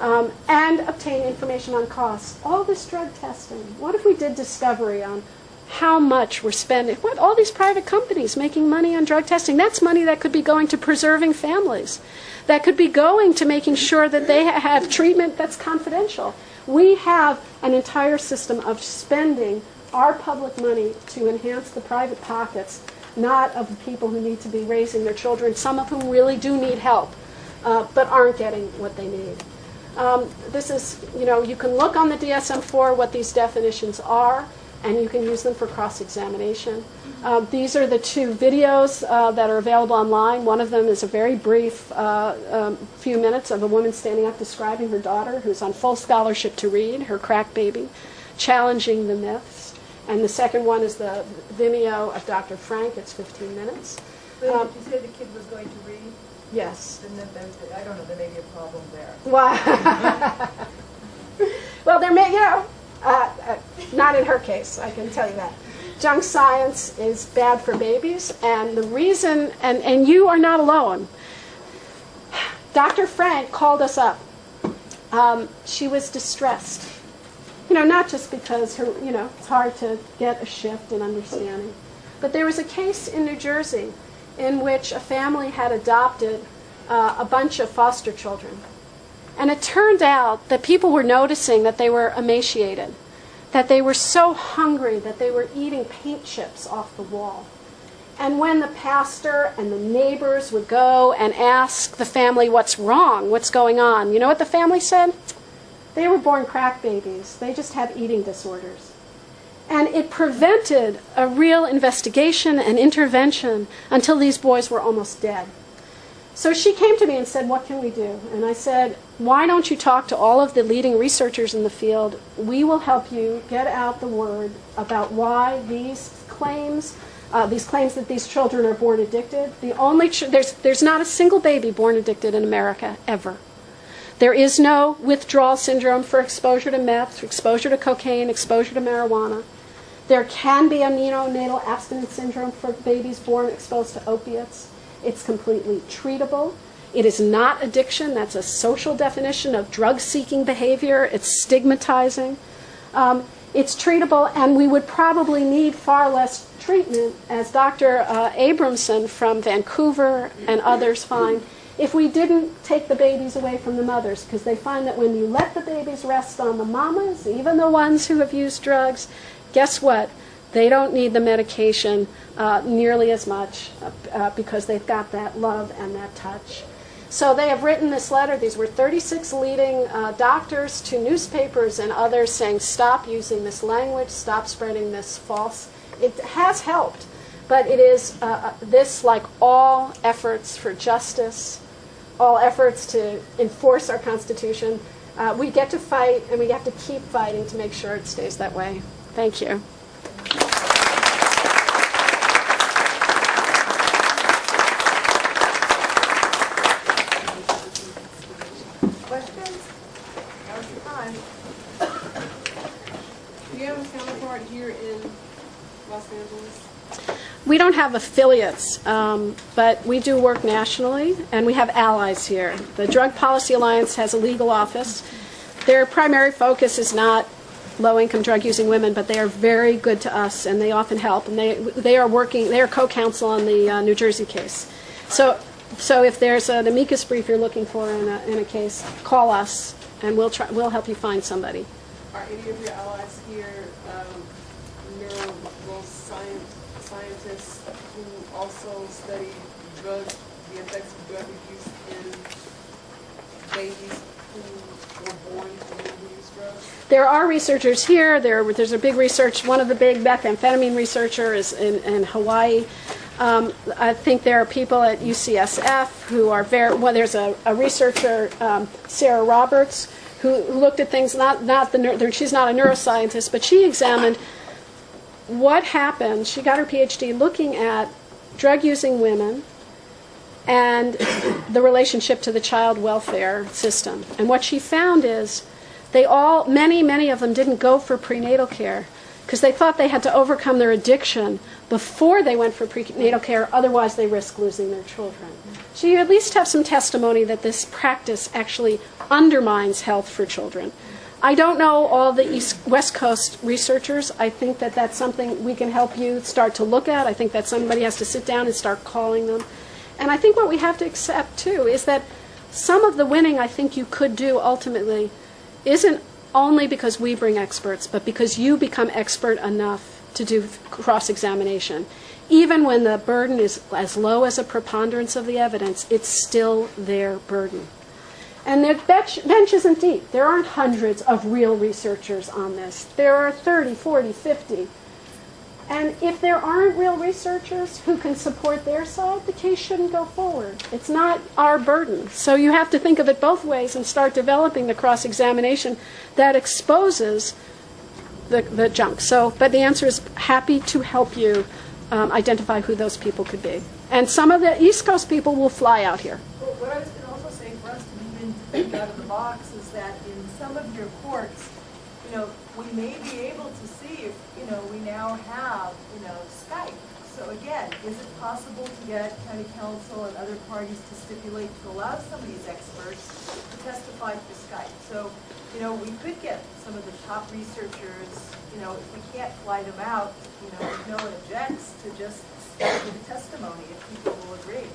And obtain information on costs. All this drug testing. What if we did discovery on how much we're spending? What, all these private companies making money on drug testing? That's money that could be going to preserving families. That could be going to making sure that they have treatment that's confidential. We have an entire system of spending our public money to enhance the private pockets, not of the people who need to be raising their children, some of whom really do need help, but aren't getting what they need. This is, you can look on the DSM-4 what these definitions are, and you can use them for cross-examination. These are the two videos that are available online. One of them is a very brief few minutes of a woman standing up describing her daughter, who's on full scholarship to read, her crack baby, challenging the myths. And the second one is the Vimeo of Dr. Frank. It's 15 minutes. But did you say the kid was going to read? Yes. Then I don't know, there may be a problem there. Well, there may, not in her case, I can tell you that. Junk science is bad for babies, and the reason, and you are not alone. Dr. Frank called us up. She was distressed. Not just because her, it's hard to get a shift in understanding. But there was a case in New Jersey in which a family had adopted a bunch of foster children. And it turned out that people were noticing that they were emaciated, that they were so hungry that they were eating paint chips off the wall. And when the pastor and the neighbors would go and ask the family what's wrong, what's going on, you know what the family said? They were born crack babies. They just have eating disorders. And it prevented a real investigation and intervention until these boys were almost dead. So she came to me and said, what can we do? And I said, why don't you talk to all of the leading researchers in the field? We will help you get out the word about why these claims that these children are born addicted. There's not a single baby born addicted in America, ever. There is no withdrawal syndrome for exposure to meth, exposure to cocaine, exposure to marijuana. There can be a neonatal abstinence syndrome for babies born exposed to opiates. It's completely treatable. It is not addiction. That's a social definition of drug-seeking behavior. It's stigmatizing. It's treatable, and we would probably need far less treatment, as Dr. Abramson from Vancouver and others find, if we didn't take the babies away from the mothers, because they find that when you let the babies rest on the mamas, even the ones who have used drugs, guess what? They don't need the medication nearly as much because they've got that love and that touch. So they have written this letter. These were 36 leading doctors to newspapers and others saying, stop using this language, stop spreading this false. It has helped, but it is this, like all efforts for justice, all efforts to enforce our Constitution, we get to fight, and we have to keep fighting to make sure it stays that way. Thank you. Questions? Now's the time. Do you have a counterpart here in Los Angeles? We don't have affiliates, but we do work nationally, and we have allies here. The Drug Policy Alliance has a legal office. Their primary focus is not low-income drug-using women, but they are very good to us, and they often help. And they are co-counsel on the New Jersey case. So if there's an amicus brief you're looking for in a case, call us, and we'll help you find somebody. Are any of your allies here scientists who also study the effects of drug abuse in babies who were born to use drugs? There are researchers here. There's a big research. One of the big methamphetamine researchers in Hawaii. I think there are people at UCSF who are there's a researcher, Sarah Roberts, who looked at things. She's not a neuroscientist, but she examined what happened. She got her PhD looking at drug-using women and the relationship to the child welfare system. And what she found is many of them didn't go for prenatal care because they thought they had to overcome their addiction before they went for prenatal care, otherwise they risk losing their children. So you at least have some testimony that this practice actually undermines health for children. I don't know all the West Coast researchers. I think that that's something we can help you start to look at. I think that somebody has to sit down and start calling them. And I think what we have to accept, too, is that some of the winning I think you could do ultimately isn't only because we bring experts, but because you become expert enough to do cross-examination. Even when the burden is as low as a preponderance of the evidence, it's still their burden. And the bench isn't deep. There aren't hundreds of real researchers on this. There are 30, 40, 50. And if there aren't real researchers who can support their side, the case shouldn't go forward. It's not our burden. So you have to think of it both ways and start developing the cross-examination that exposes the junk. But the answer is happy to help you identify who those people could be. And some of the East Coast people will fly out here. Well, what I was going to also say for us to begin to think out of the box is that in some of your courts, we may be able to see if, we now have, Skype. So again, is it possible to get county council and other parties to stipulate to allow some of these experts to testify through Skype? So, we could get some of the top researchers, if we can't fly them out, if no one objects, to just start with the testimony if people will agree.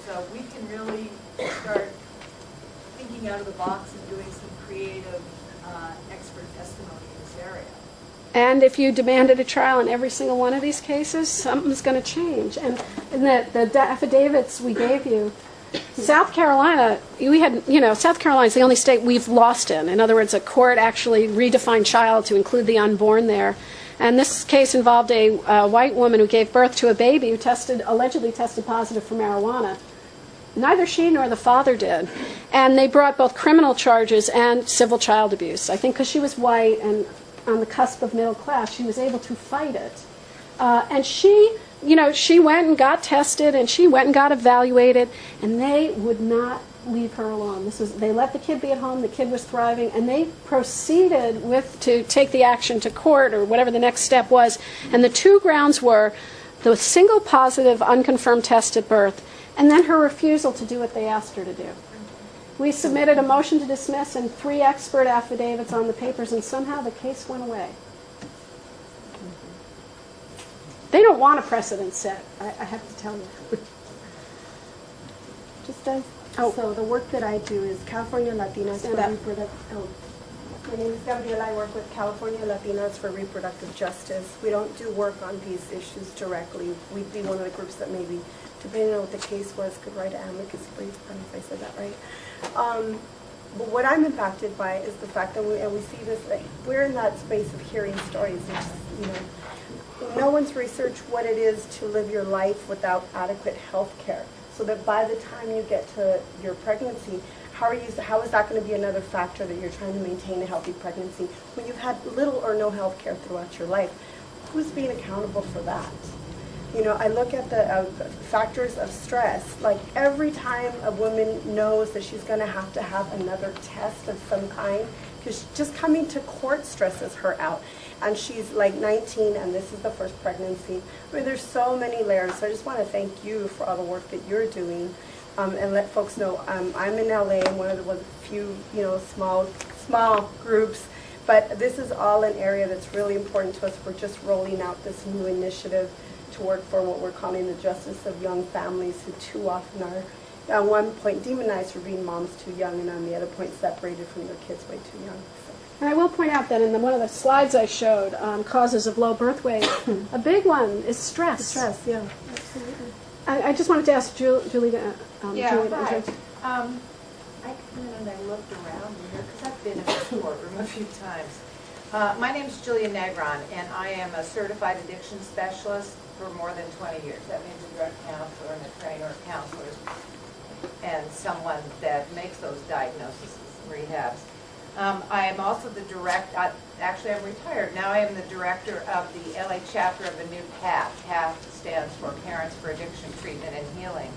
So we can really start thinking out of the box and doing some creative expert testimony in this area. And if you demanded a trial in every single one of these cases, something's going to change. And in the affidavits we gave you, South Carolina, South Carolina is the only state we've lost in. In other words, a court actually redefined child to include the unborn there. And this case involved a white woman who gave birth to a baby who allegedly tested positive for marijuana. Neither she nor the father did. And they brought both criminal charges and civil child abuse. I think because she was white and on the cusp of middle class, she was able to fight it. And she went and got tested, and she went and got evaluated, and they would not leave her alone. They let the kid be at home, the kid was thriving, and they proceeded to take the action to court or whatever the next step was. And the two grounds were the single positive unconfirmed test at birth, and then her refusal to do what they asked her to do. We submitted a motion to dismiss and 3 expert affidavits on the papers, and somehow the case went away. They don't want a precedent set, I have to tell you. So the work that I do is California Latinas for Reproductive. My name is Gabriela. I work with California Latinas for Reproductive Justice. We don't do work on these issues directly. We'd be one of the groups that maybe, depending on what the case was, could write an amicus brief. I don't know if I said that right. But what I'm impacted by is the fact that we see this, like, we're in that space of hearing stories. It's, you know, no one's researched what it is to live your life without adequate health care. So that by the time you get to your pregnancy, how is that going to be another factor that you're trying to maintain a healthy pregnancy when you've had little or no health care throughout your life? Who's being accountable for that? You know, I look at the factors of stress. Like every time a woman knows that she's going to have another test of some kind, because just coming to court stresses her out. And she's like 19, and this is the first pregnancy. I mean, there's so many layers. So I just want to thank you for all the work that you're doing, and let folks know I'm in LA. I'm one of the few, you know, small groups. But this is all an area that's really important to us. We're just rolling out this new initiative to work for what we're calling the justice of young families, who too often are at one point demonized for being moms too young, and on the other point separated from their kids way too young. So. And I will point out that in one of the slides I showed, causes of low birth weight, a big one is stress. Stress, yeah, absolutely. I just wanted to ask Julie to Yeah, Julie to hi. answer. I came in and I looked around in here because I've been in the courtroom a few times. My name's Julia Negron, and I am a certified addiction specialist for more than 20 years. That means a drug counselor and a trainer of counselors and someone that makes those diagnoses and rehabs. I am also the actually I'm retired. Now I am the director of the LA chapter of A New Path. PATH stands for Parents for Addiction Treatment and Healing.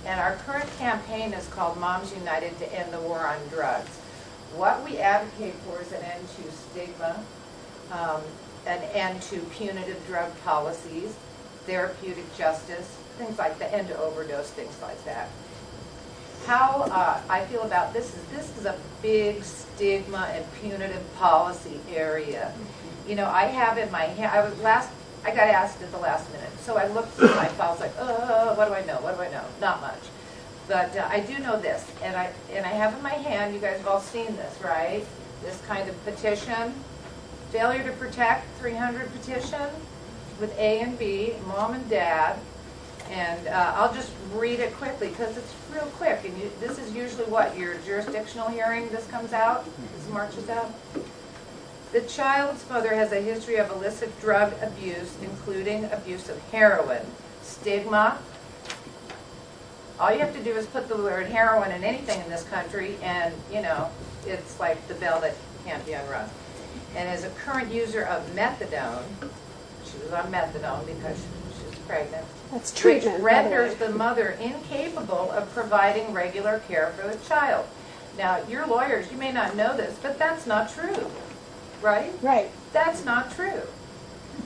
And our current campaign is called Moms United to End the War on Drugs. What we advocate for is an end to stigma, an end to punitive drug policies, therapeutic justice, things like that, end to overdose, things like that. How I feel about this is a big stigma and punitive policy area. You know, I have in my hand, I got asked at the last minute, so I looked through my files like, what do I know? What do I know? Not much. But I do know this, and I have in my hand, you guys have all seen this, right? This kind of petition, failure to protect, 300 petition with A and B, mom and dad. And I'll just read it quickly because it's real quick. And this is usually what, your jurisdictional hearing, this comes out, this marches out. The child's mother has a history of illicit drug abuse, including abuse of heroin. Stigma. All you have to do is put the word heroin in anything in this country, and, you know, it's like the bell that can't be unrung. And as a current user of methadone, she was on methadone because she was pregnant, That's treatment. which renders the mother incapable of providing regular care for the child. Now, you're lawyers, you may not know this, but that's not true, right? Right. That's not true.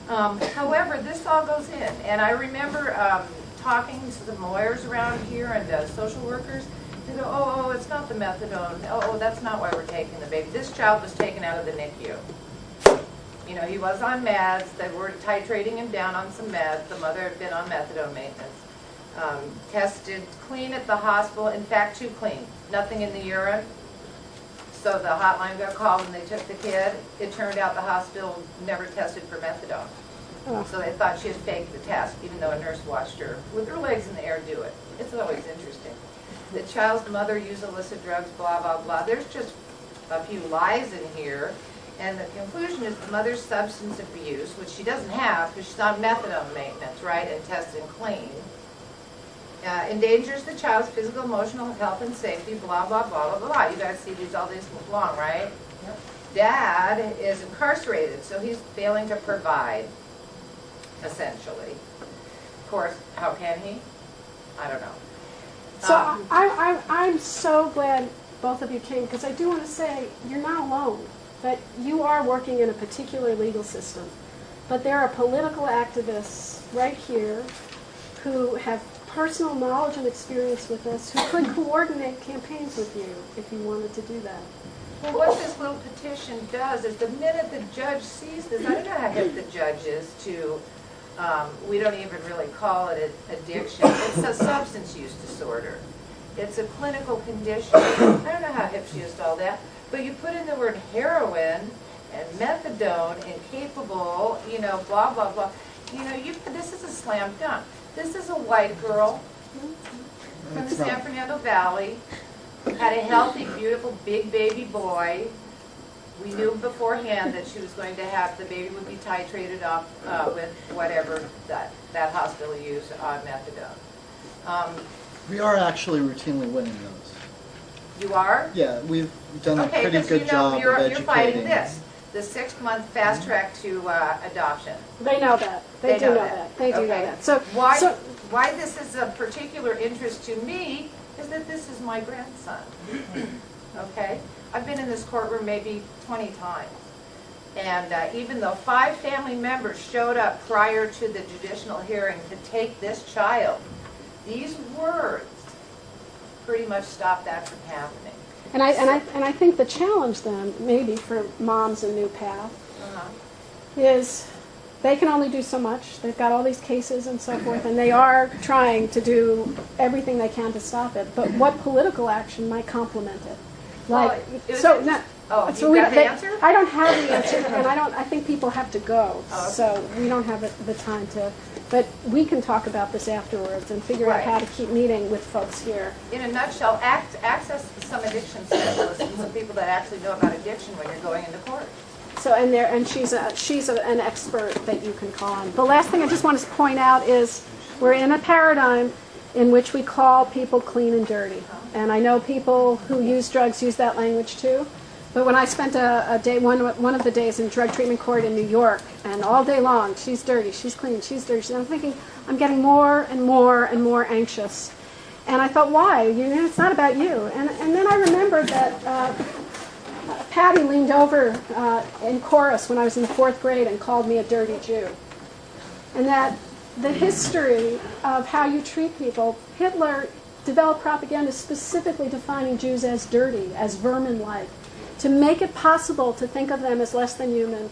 However, this all goes in, and I remember talking to some lawyers around here and social workers. They go, oh, it's not the methadone. Oh, that's not why we're taking the baby. This child was taken out of the NICU. You know, he was on meds. They were titrating him down on some meds. The mother had been on methadone maintenance. Tested clean at the hospital. In fact, too clean. Nothing in the urine. So the hotline got called when they took the kid. It turned out the hospital never tested for methadone. Oh. So they thought she had faked the test, even though a nurse watched her with her legs in the air do it. It's always interesting. The child's mother used illicit drugs, blah, blah, blah. There's just a few lies in here. And the conclusion is the mother's substance abuse, which she doesn't have because she's on methadone maintenance, right, and tested clean, endangers the child's physical, emotional health and safety, blah, blah, blah, blah, blah. You guys see all these long, right? Yep. Dad is incarcerated, so he's failing to provide, essentially. Of course, how can he? I don't know. So I'm so glad both of you came, because I do want to say you're not alone, but you are working in a particular legal system. But there are political activists right here who have personal knowledge and experience with this, who could coordinate campaigns with you if you wanted to do that. Well, what this little petition does is the minute the judge sees this, I don't know how hip the judge is to, we don't even really call it addiction. It's a substance use disorder. It's a clinical condition. I don't know how hip she is to all that, but you put in the word heroin and methadone and capable, you know, blah, blah, blah. You know, this is a slam dunk. This is a white girl from the San Fernando Valley, had a healthy, beautiful, big baby boy. We knew beforehand that she was going to have, the baby would be titrated up with whatever that hospital used on methadone. We are actually routinely winning those. You are? Yeah, we've done a Okay, pretty because you good know, job of you're educating. fighting this, the 6-month fast track to adoption. They know that. They do know that. They do know Okay. that. So Why this is of particular interest to me is that this is my grandson. Okay? I've been in this courtroom maybe 20 times. And even though 5 family members showed up prior to the judicial hearing to take this child, these words pretty much stopped that from happening. And I think the challenge then, maybe for moms in New Path, is they can only do so much. They've got all these cases and so forth, and they are trying to do everything they can to stop it. But what political action might complement it? Like, so no. Oh, So you got the answer? I don't have the answer, and I think people have to go, Oh, okay. so we don't have the time to. But we can talk about this afterwards and figure out Right. how to keep meeting with folks here. In a nutshell, access some addiction specialists and some people that actually know about addiction when you're going into court. So and she's an expert that you can call on. The last thing I just want to point out is we're in a paradigm in which we call people clean and dirty, and I know people who use drugs use that language too. But when I spent a day, one of the days in drug treatment court in New York, and all day long, she's dirty, she's clean, she's dirty. I'm thinking, I'm getting more and more and more anxious. And I thought, why? You know, it's not about you. And then I remembered that Patty leaned over in chorus when I was in the 4th grade and called me a dirty Jew. And that the history of how you treat people, Hitler developed propaganda specifically defining Jews as dirty, as vermin-like, to make it possible to think of them as less than human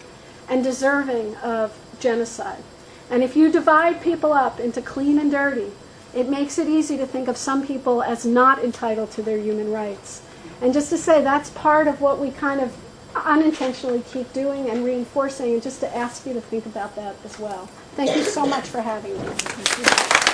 and deserving of genocide. And if you divide people up into clean and dirty, it makes it easy to think of some people as not entitled to their human rights. And just to say that's part of what we kind of unintentionally keep doing and reinforcing, and just to ask you to think about that as well. Thank you so much for having me.